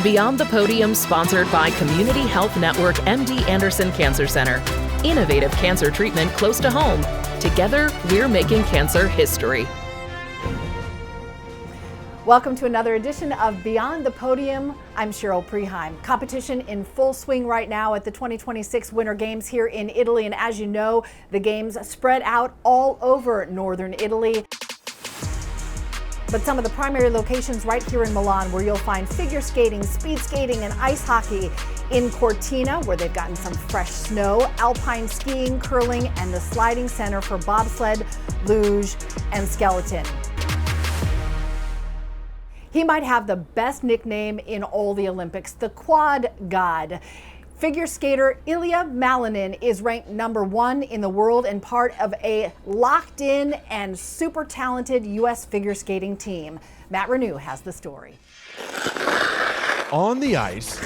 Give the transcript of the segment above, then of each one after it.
Beyond the Podium, sponsored by Community Health Network MD Anderson Cancer Center. Innovative cancer treatment close to home. Together, we're making cancer history. Welcome to another edition of Beyond the Podium. I'm Cheryl Preheim. Competition in full swing right now at the 2026 Winter Games here in Italy. And as you know, the games spread out all over northern Italy. But some of the primary locations right here in Milan, where you'll find figure skating, speed skating, and ice hockey. In Cortina, where they've gotten some fresh snow, alpine skiing, curling, and the sliding center for bobsled, luge, and skeleton. He might have the best nickname in all the Olympics, the Quad God. Figure skater Ilya Malinin is ranked #1 in the world and part of a locked-in and super talented U.S. figure skating team. Matt Renew has the story. On the ice,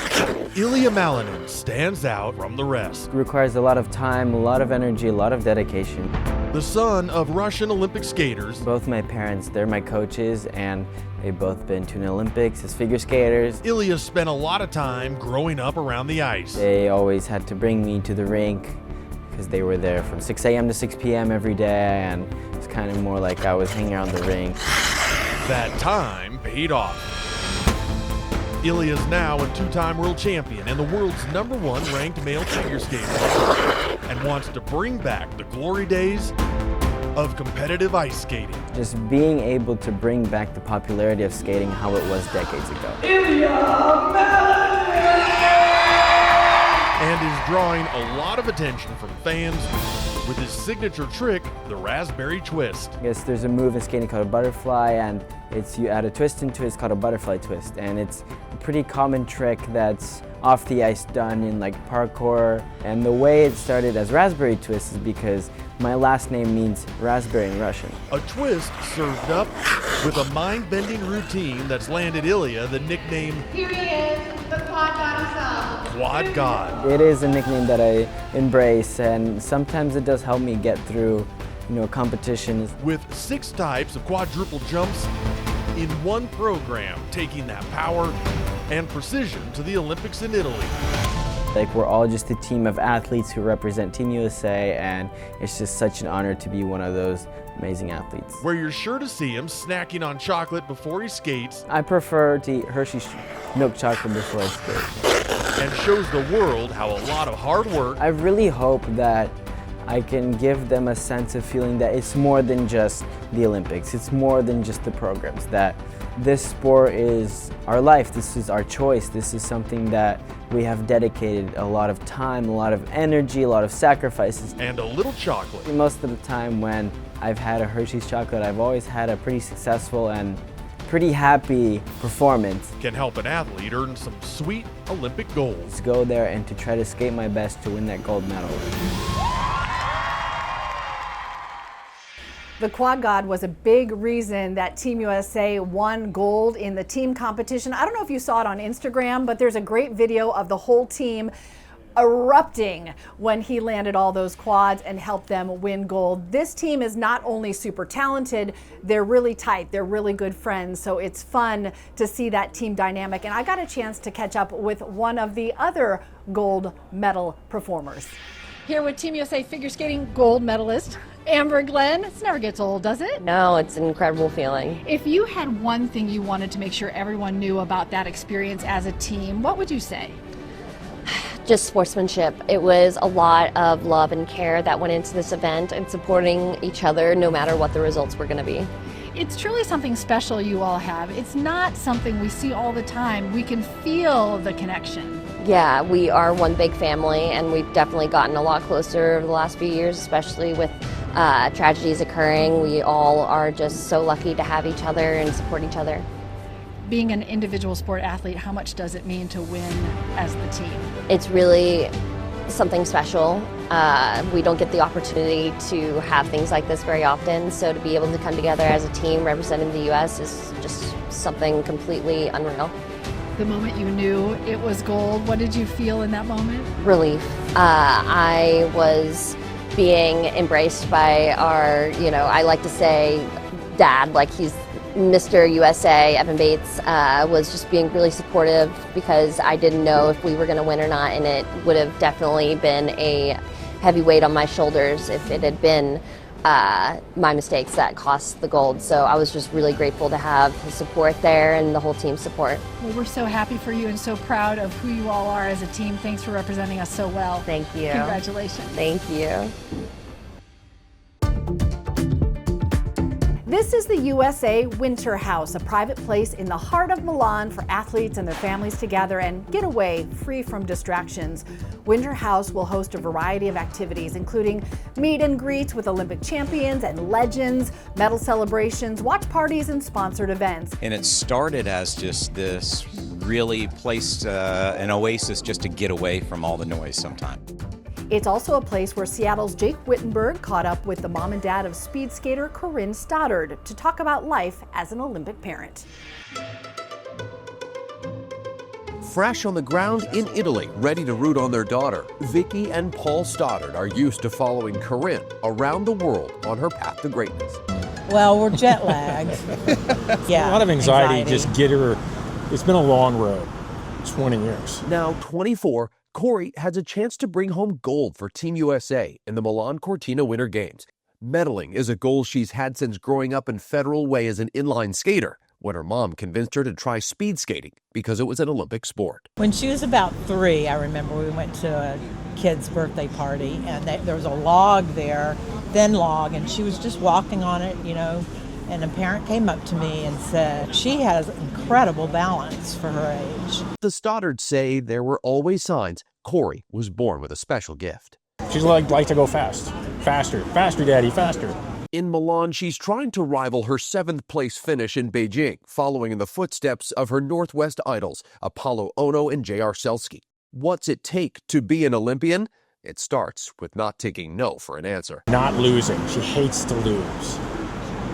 Ilya Malinin stands out from the rest. It requires a lot of time, a lot of energy, a lot of dedication. The son of Russian Olympic skaters. Both my parents, they're my coaches, and they've both been to the Olympics as figure skaters. Ilya spent a lot of time growing up around the ice. They always had to bring me to the rink because they were there from 6 a.m. to 6 p.m. every day, and it's kind of more like I was hanging around the rink. That time paid off. Ilya is now a two-time world champion and the world's #1 ranked male figure skater, and wants to bring back the glory days of competitive ice skating. Just being able to bring back the popularity of skating how it was decades ago. And is drawing a lot of attention from fans with his signature trick, the raspberry twist. I guess there's a move in skating called a butterfly, and you add a twist into it, it's called a butterfly twist. And it's a pretty common trick that's off the ice done in like parkour. And the way it started as raspberry twist is because my last name means raspberry in Russian. A twist served up with a mind-bending routine that's landed Ilya the nickname, here he is, the Quad God himself. Quad God. It is a nickname that I embrace, and sometimes it does help me get through, competitions. With 6 types of quadruple jumps in one program, taking that power and precision to the Olympics in Italy. Like, we're all just a team of athletes who represent Team USA, and it's just such an honor to be one of those amazing athletes. Where you're sure to see him snacking on chocolate before he skates. I prefer to eat Hershey's milk chocolate before I skate. And shows the world how a lot of hard work. I really hope that I can give them a sense of feeling that it's more than just the Olympics. It's more than just the programs, that this sport is our life. This is our choice. This is something that we have dedicated a lot of time, a lot of energy, a lot of sacrifices. And a little chocolate. Most of the time when I've had a Hershey's chocolate, I've always had a pretty successful and pretty happy performance. Can help an athlete earn some sweet Olympic goals. To go there and to try to skate my best to win that gold medal. The Quad God was a big reason that Team USA won gold in the team competition. I don't know if you saw it on Instagram, but there's a great video of the whole team erupting when he landed all those quads and helped them win gold. This team is not only super talented, they're really tight, they're really good friends, so it's fun to see that team dynamic. And I got a chance to catch up with one of the other gold medal performers. Here with Team USA figure skating gold medalist Amber Glenn. This never gets old, does it? No, it's an incredible feeling. If you had one thing you wanted to make sure everyone knew about that experience as a team, what would you say? Just sportsmanship. It was a lot of love and care that went into this event and supporting each other no matter what the results were going to be. It's truly something special you all have. It's not something we see all the time. We can feel the connection. Yeah, we are one big family, and we've definitely gotten a lot closer over the last few years, especially with tragedies occurring. We all are just so lucky to have each other and support each other. Being an individual sport athlete, how much does it mean to win as the team? It's really something special. We don't get the opportunity to have things like this very often, so to be able to come together as a team representing the U.S. is just something completely unreal. The moment you knew it was gold, what did you feel in that moment? Relief. I was being embraced by our, I like to say dad, like he's Mr. USA, Evan Bates, was just being really supportive because I didn't know if we were going to win or not, and it would have definitely been a heavy weight on my shoulders if it had been my mistakes that cost the gold. So I was just really grateful to have his support there and the whole team's support. Well, we're so happy for you and so proud of who you all are as a team. Thanks for representing us so well. Thank you. Congratulations. Thank you. This is the USA Winter House, a private place in the heart of Milan for athletes and their families to gather and get away, free from distractions. Winter House will host a variety of activities, including meet and greets with Olympic champions and legends, medal celebrations, watch parties, and sponsored events. And it started as just this really place, an oasis just to get away from all the noise sometimes. It's also a place where Seattle's Jake Wittenberg caught up with the mom and dad of speed skater Corinne Stoddard to talk about life as an Olympic parent. Fresh on the ground in Italy, ready to root on their daughter, Vicky and Paul Stoddard are used to following Corinne around the world on her path to greatness. Well, we're jet lagged. Yeah, a lot of anxiety. Just get her. It's been a long road, 20 years. Now 24, Corey has a chance to bring home gold for Team USA in the Milan Cortina Winter Games. Medaling is a goal she's had since growing up in Federal Way as an inline skater, when her mom convinced her to try speed skating because it was an Olympic sport. When she was about 3, I remember we went to a kid's birthday party, and there was a log there, thin log, and she was just walking on it, you know, and a parent came up to me and said she has incredible balance for her age. The Stoddards say there were always signs Corey was born with a special gift. She's like to go fast. Faster, faster, Daddy, faster. In Milan, she's trying to rival her 7th place finish in Beijing, following in the footsteps of her Northwest idols, Apollo Ono and J.R. Selski. What's it take to be an Olympian? It starts with not taking no for an answer. Not losing. She hates to lose.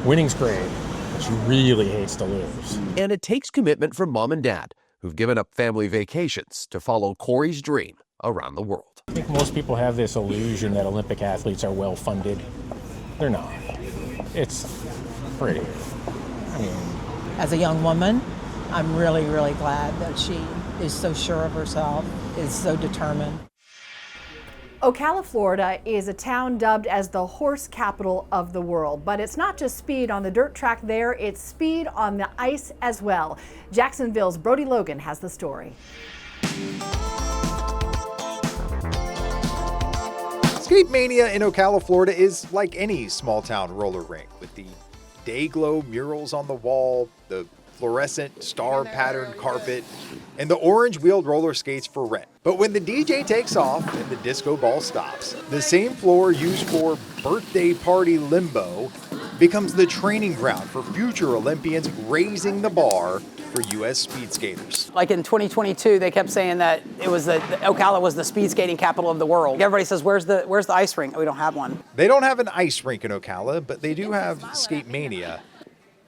Winning's great, but she really hates to lose. And it takes commitment from mom and dad, who've given up family vacations to follow Corey's dream around the world. I think most people have this illusion that Olympic athletes are well funded. They're not. It's pretty. I mean, As a young woman, I'm really, really glad that she is so sure of herself, is so determined. Ocala, Florida is a town dubbed as the horse capital of the world, but it's not just speed on the dirt track there, it's speed on the ice as well. Jacksonville's Brody Logan has the story. Skate Mania in Ocala, Florida is like any small town roller rink with the day glow murals on the wall, the fluorescent star patterned carpet, and the orange wheeled roller skates for rent. But when the DJ takes off and the disco ball stops, the same floor used for birthday party limbo becomes the training ground for future Olympians, raising the bar for U.S. speed skaters. Like in 2022, they kept saying that it was Ocala was the speed skating capital of the world. Everybody says, where's the ice rink? We don't have one. They don't have an ice rink in Ocala, but they do have Skate Mania,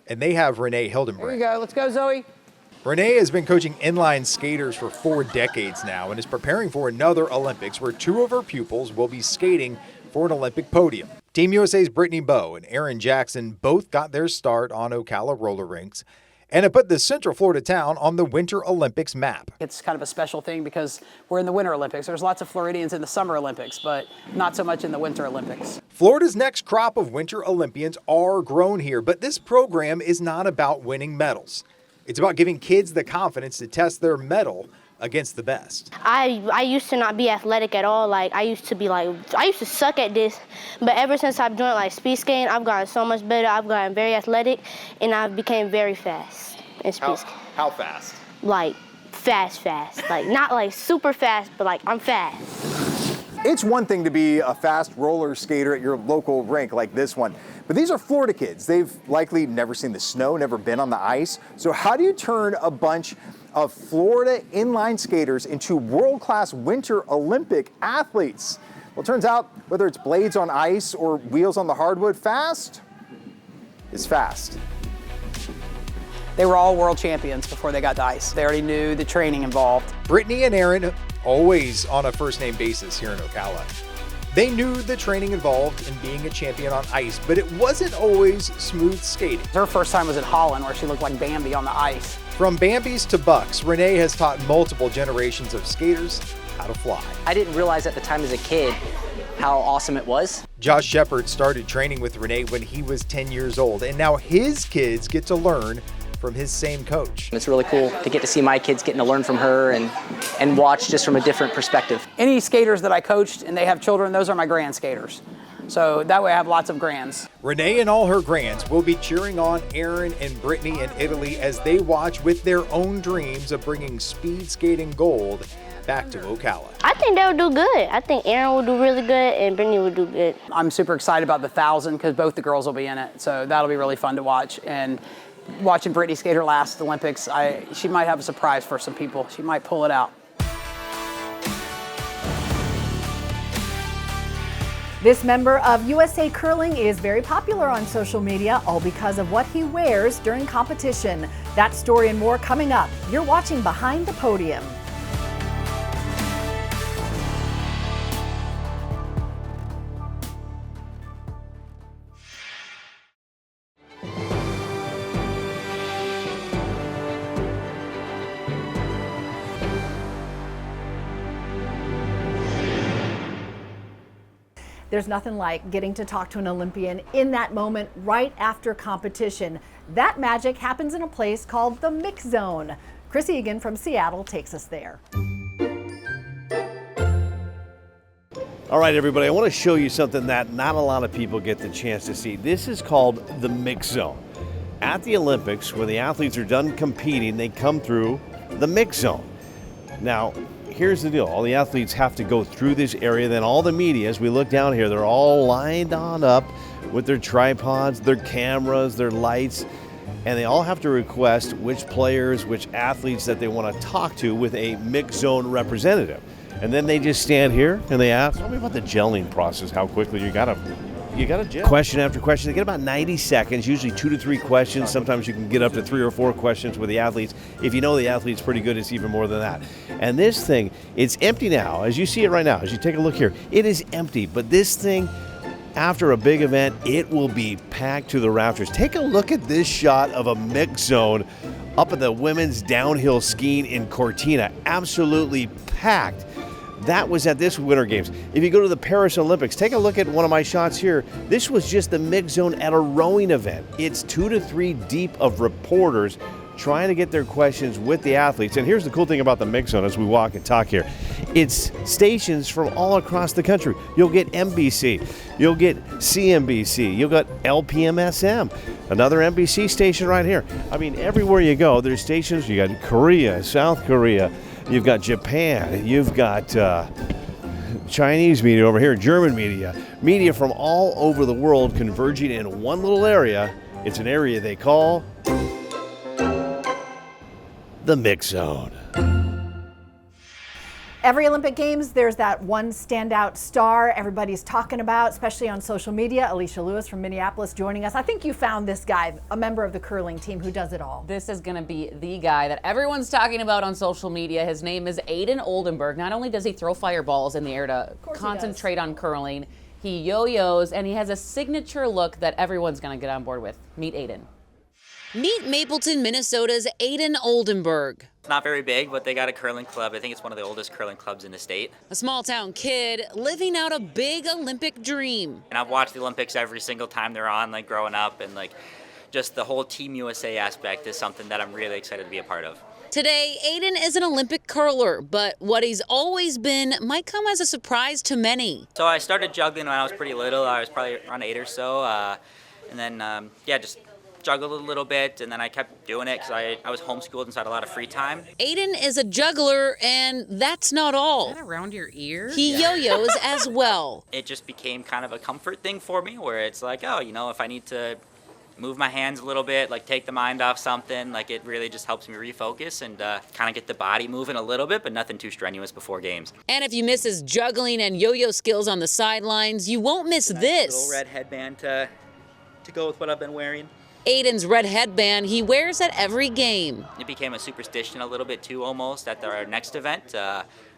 and they have Renee Hildenbrand. Here we go. Let's go, Zoe. Renee has been coaching inline skaters for 4 decades now and is preparing for another Olympics where 2 of her pupils will be skating for an Olympic podium. Team USA's Brittany Bowe and Aaron Jackson both got their start on Ocala roller rinks, and it put the Central Florida town on the Winter Olympics map. It's kind of a special thing because we're in the Winter Olympics. There's lots of Floridians in the Summer Olympics, but not so much in the Winter Olympics. Florida's next crop of Winter Olympians are grown here, but this program is not about winning medals. It's about giving kids the confidence to test their mettle against the best. I used to not be athletic at all. I used to suck at this, but ever since I've joined speed skating, I've gotten so much better. I've gotten very athletic, and I've became very fast in speed skating. How fast? Fast. Not super fast, but I'm fast. It's one thing to be a fast roller skater at your local rink like this one, but these are Florida kids. They've likely never seen the snow, never been on the ice. So how do you turn a bunch of Florida inline skaters into world-class Winter Olympic athletes? Well, it turns out whether it's blades on ice or wheels on the hardwood, fast is fast. They were all world champions before they got to ice. They already knew the training involved. Brittany and Aaron, always on a first-name basis here in Ocala. They knew the training involved in being a champion on ice, but it wasn't always smooth skating. Her first time was at Holland, where she looked like Bambi on the ice. From Bambis to Bucks, Renee has taught multiple generations of skaters how to fly. I didn't realize at the time as a kid how awesome it was. Josh Shepard started training with Renee when he was 10 years old, and now his kids get to learn from his same coach. It's really cool to get to see my kids getting to learn from her and watch just from a different perspective. Any skaters that I coached and they have children, those are my grand skaters. So that way I have lots of grands. Renee and all her grands will be cheering on Aaron and Brittany in Italy as they watch with their own dreams of bringing speed skating gold back to Ocala. I think they would do good. I think Aaron will do really good and Brittany will do good. I'm super excited about the 1,000 because both the girls will be in it. So that'll be really fun to watch. And watching Brittany skate her last Olympics, she might have a surprise for some people. She might pull it out. This member of USA Curling is very popular on social media, all because of what he wears during competition. That story and more coming up. You're watching Behind the Podium. There's nothing like getting to talk to an Olympian in that moment right after competition. That magic happens in a place called the Mix Zone. Chris Egan from Seattle takes us there. All right, everybody, I want to show you something that not a lot of people get the chance to see. This is called the Mix Zone. At the Olympics, when the athletes are done competing, they come through the Mix Zone. Now, here's the deal. All the athletes have to go through this area. Then all the media, as we look down here, they're all lined on up with their tripods, their cameras, their lights, and they all have to request which players, which athletes that they want to talk to with a mixed zone representative. And then they just stand here and they ask, tell me about the gelling process, how quickly you gotta gel. Question after question. They get about 90 seconds, usually 2 to 3 questions. Sometimes you can get up to 3 or 4 questions with the athletes. If you know the athlete's pretty good, it's even more than that. And this thing, it's empty now. As you see it right now, as you take a look here, it is empty. But this thing, after a big event, it will be packed to the rafters. Take a look at this shot of a mix zone up at the women's downhill skiing in Cortina. Absolutely packed. That was at this Winter Games. If you go to the Paris Olympics, take a look at one of my shots here. This was just the mix zone at a rowing event. It's 2 to 3 deep of reporters trying to get their questions with the athletes. And here's the cool thing about the mix zone as we walk and talk here. It's stations from all across the country. You'll get NBC, you'll get CNBC, you'll get LPMSM, another NBC station right here. I mean, everywhere you go, there's stations. You got Korea, South Korea, you've got Japan, you've got Chinese media over here, German media from all over the world converging in one little area. It's an area they call the Mix Zone. Every Olympic Games, there's that one standout star everybody's talking about, especially on social media. Alicia Lewis from Minneapolis joining us. I think you found this guy, a member of the curling team who does it all. This is going to be the guy that everyone's talking about on social media. His name is Aiden Oldenburg. Not only does he throw fireballs in the air to concentrate on curling, he yo-yos, and he has a signature look that everyone's going to get on board with. Meet Aiden. Meet Mapleton, Minnesota's Aiden Oldenburg. Not very big, but they got a curling club. I think it's one of the oldest curling clubs in the state. A small town kid living out a big Olympic dream. And I've watched the Olympics every single time they're on, like growing up, and like just the whole Team USA aspect is something that I'm really excited to be a part of. Today, Aiden is an Olympic curler, but what he's always been might come as a surprise to many. So I started juggling when I was pretty little. I was probably around 8 or so, and then just juggled a little bit, and then I kept doing it because I was homeschooled and so I had a lot of free time. Aiden is a juggler, and that's not all. Is that around your ear? He yo-yos as well. It just became kind of a comfort thing for me where it's like, oh, you know, if I need to move my hands a little bit, like take the mind off something, like it really just helps me refocus and kind of get the body moving a little bit, but nothing too strenuous before games. And if you miss his juggling and yo-yo skills on the sidelines, you won't miss this. Little red headband to go with what I've been wearing. Aiden's red headband he wears at every game. It became a superstition a little bit too almost at our next event.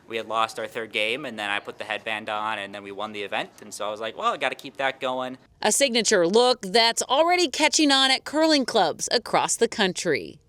we had lost our third game, and then I put the headband on, and then we won the event. And so I was like, well, I got to keep that going. A signature look that's already catching on at curling clubs across the country.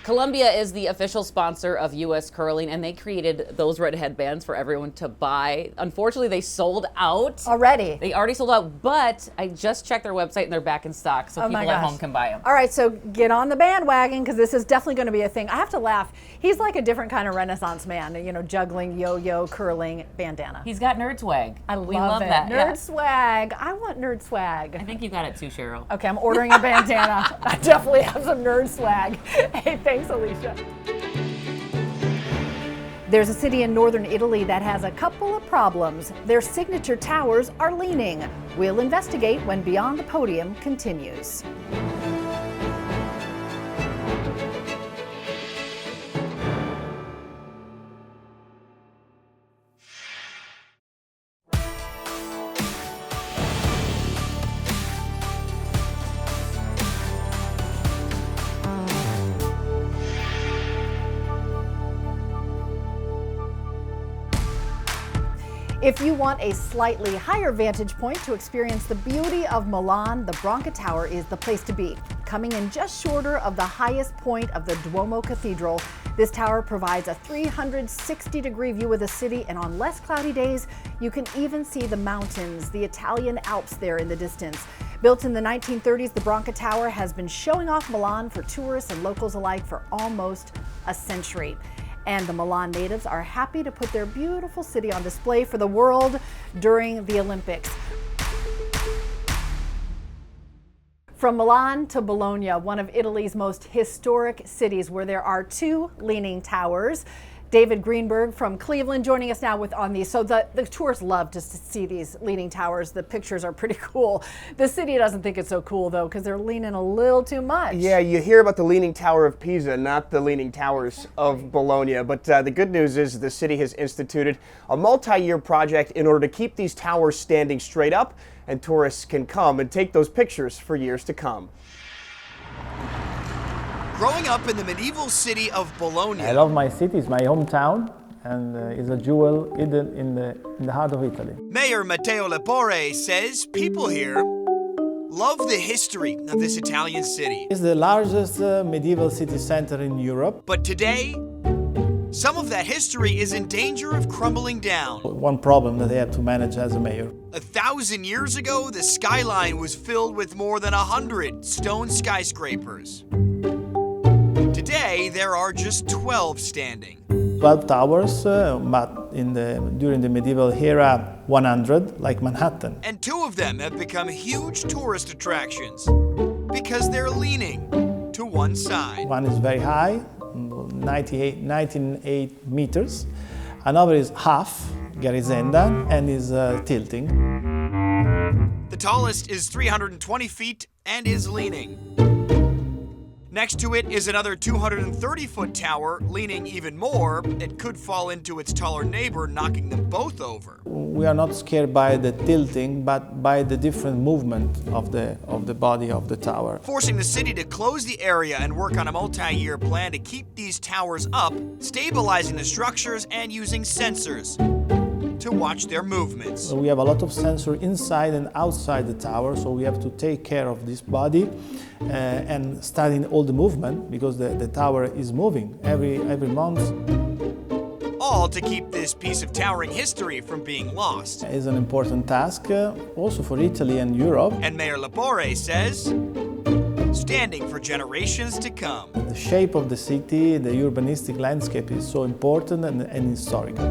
Columbia is the official sponsor of U.S. Curling, and they created those red headbands for everyone to buy. Unfortunately, they sold out. Already? They already sold out, but I just checked their website, and they're back in stock, so people at home can buy them. All right, so get on the bandwagon, because this is definitely going to be a thing. I have to laugh. He's like a different kind of Renaissance man, you know, juggling, yo-yo, curling, bandana. He's got nerd swag. We love that. Nerd swag. I want nerd swag. I think you got it too, Cheryl. Okay, I'm ordering a bandana. I definitely have some nerd swag. Hey, thanks, Alicia. There's a city in northern Italy that has a couple of problems. Their signature towers are leaning. We'll investigate when Beyond the Podium continues. If you want a slightly higher vantage point to experience the beauty of Milan, the Branca Tower is the place to be. Coming in just shorter of the highest point of the Duomo Cathedral, this tower provides a 360-degree view of the city, and on less cloudy days, you can even see the mountains, the Italian Alps there in the distance. Built in the 1930s, the Branca Tower has been showing off Milan for tourists and locals alike for almost a century. And the Milan natives are happy to put their beautiful city on display for the world during the Olympics. From Milan to Bologna, one of Italy's most historic cities where there are two leaning towers. David Greenberg from Cleveland joining us now on these. So the tourists love to see these leaning towers. The pictures are pretty cool. The city doesn't think it's so cool though, because they're leaning a little too much. Yeah, you hear about the Leaning Tower of Pisa, not the Leaning Towers of Bologna. But the good news is the city has instituted a multi-year project in order to keep these towers standing straight up, and tourists can come and take those pictures for years to come. Growing up in the medieval city of Bologna. I love my city, it's my hometown, and it's a jewel hidden in the heart of Italy. Mayor Matteo Lepore says people here love the history of this Italian city. It's the largest medieval city center in Europe. But today, some of that history is in danger of crumbling down. One problem that I have to manage as a mayor. 1,000 years ago, the skyline was filled with more than 100 stone skyscrapers. Today, there are just 12 standing. 12 towers, but during the medieval era, 100, like Manhattan. And two of them have become huge tourist attractions because they're leaning to one side. One is very high, 98 meters. Another is half, Garisenda, and is tilting. The tallest is 320 feet and is leaning. Next to it is another 230-foot tower, leaning even more. It could fall into its taller neighbor, knocking them both over. We are not scared by the tilting, but by the different movement of the body of the tower. Forcing the city to close the area and work on a multi-year plan to keep these towers up, stabilizing the structures and using sensors to watch their movements. We have a lot of sensors inside and outside the tower, so we have to take care of this body and studying all the movement, because the tower is moving every month. All to keep this piece of towering history from being lost. It's an important task also for Italy and Europe. And Mayor Lepore says, standing for generations to come. The shape of the city, the urbanistic landscape is so important and historical.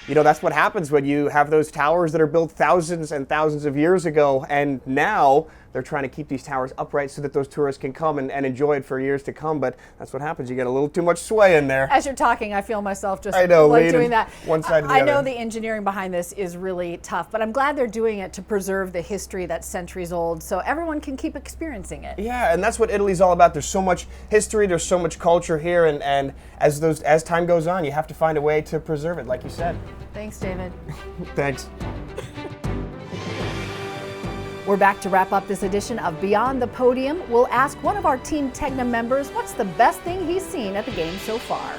You know, that's what happens when you have those towers that are built thousands and thousands of years ago, and now they're trying to keep these towers upright so that those tourists can come and enjoy it for years to come. But that's what happens. You get a little too much sway in there. As you're talking, I feel myself just doing that. One side to the I other. know the engineering behind this is really tough, but I'm glad they're doing it to preserve the history that's centuries old, so everyone can keep experiencing it. Yeah, and that's what Italy's all about. There's so much history, there's so much culture here, and as time goes on, you have to find a way to preserve it, like you said. Thanks, David. Thanks. We're back to wrap up this edition of Beyond the Podium. We'll ask one of our Team Tegna members what's the best thing he's seen at the game so far.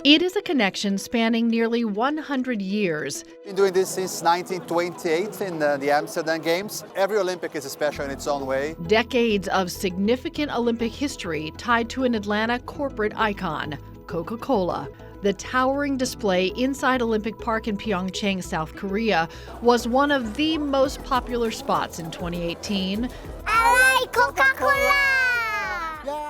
It is a connection spanning nearly 100 years. Been doing this since 1928 in the Amsterdam Games. Every Olympic is special in its own way. Decades of significant Olympic history tied to an Atlanta corporate icon, Coca-Cola. The towering display inside Olympic Park in Pyeongchang, South Korea, was one of the most popular spots in 2018. I like Coca-Cola!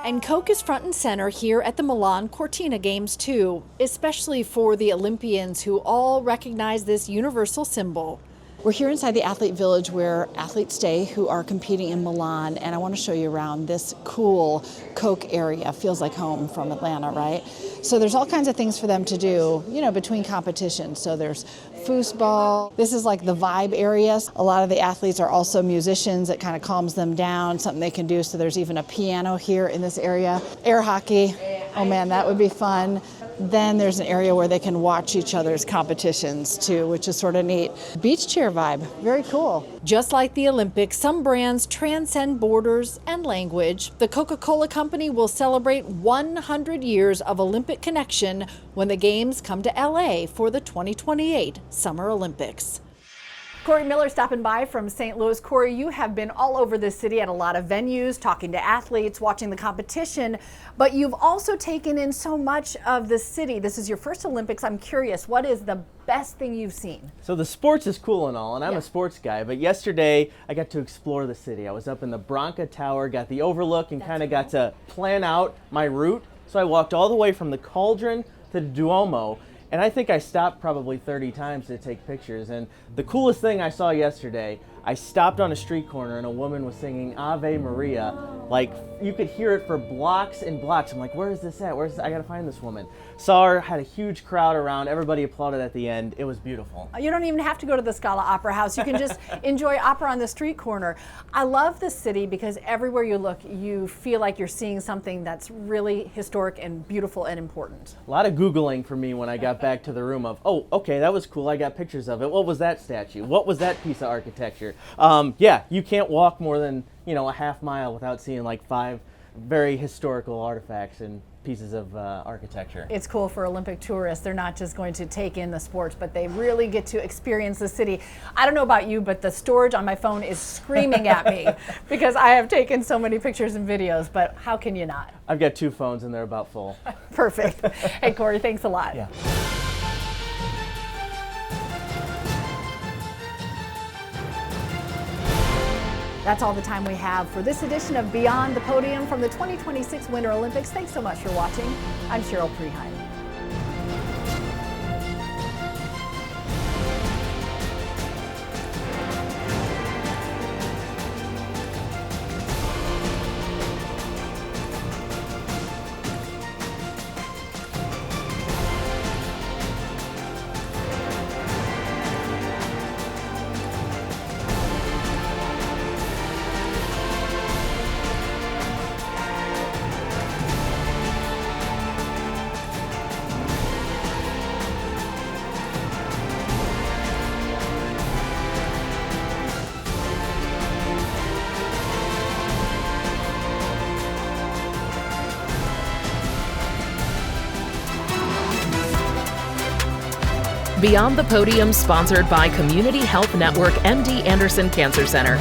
And Coke is front and center here at the Milan Cortina Games too, especially for the Olympians who all recognize this universal symbol. We're here inside the athlete village where athletes stay who are competing in Milan, and I want to show you around this cool Coke area. Feels like home from Atlanta, right? So there's all kinds of things for them to do, you know, between competitions. So there's foosball. This is like the vibe area. A lot of the athletes are also musicians. It kind of calms them down, something they can do. So there's even a piano here in this area. Air hockey. Oh man, that would be fun. Then there's an area where they can watch each other's competitions too, which is sort of neat. Beach chair vibe, very cool. Just like the Olympics, some brands transcend borders and language. The Coca-Cola Company will celebrate 100 years of Olympic connection when the Games come to LA for the 2028 Summer Olympics. Corey Miller stopping by from St. Louis. Corey, you have been all over the city at a lot of venues, talking to athletes, watching the competition, but you've also taken in so much of the city. This is your first Olympics. I'm curious, what is the best thing you've seen? So the sports is cool and all, and I'm a sports guy, but yesterday I got to explore the city. I was up in the Branca Tower, got the overlook, and kind of got to plan out my route. So I walked all the way from the Cauldron to the Duomo. And I think I stopped probably 30 times to take pictures. And the coolest thing I saw yesterday, I stopped on a street corner and a woman was singing Ave Maria. Like, you could hear it for blocks and blocks. I'm like, where is this at? I gotta find this woman. Saw her, had a huge crowd around. Everybody applauded at the end. It was beautiful. You don't even have to go to the Scala Opera House. You can just enjoy opera on the street corner. I love this city because everywhere you look, you feel like you're seeing something that's really historic and beautiful and important. A lot of Googling for me when I got back to the room of, oh, okay, that was cool. I got pictures of it. What was that statue? What was that piece of architecture? Yeah, you can't walk more than, a half mile without seeing like 5 very historical artifacts and pieces of architecture. It's cool for Olympic tourists. They're not just going to take in the sports, but they really get to experience the city. I don't know about you, but the storage on my phone is screaming at me because I have taken so many pictures and videos, but how can you not? I've got 2 phones and they're about full. Perfect. Hey, Corey, thanks a lot. Yeah. That's all the time we have for this edition of Beyond the Podium from the 2026 Winter Olympics. Thanks so much for watching. I'm Cheryl Preheim. Beyond the Podium, sponsored by Community Health Network MD Anderson Cancer Center.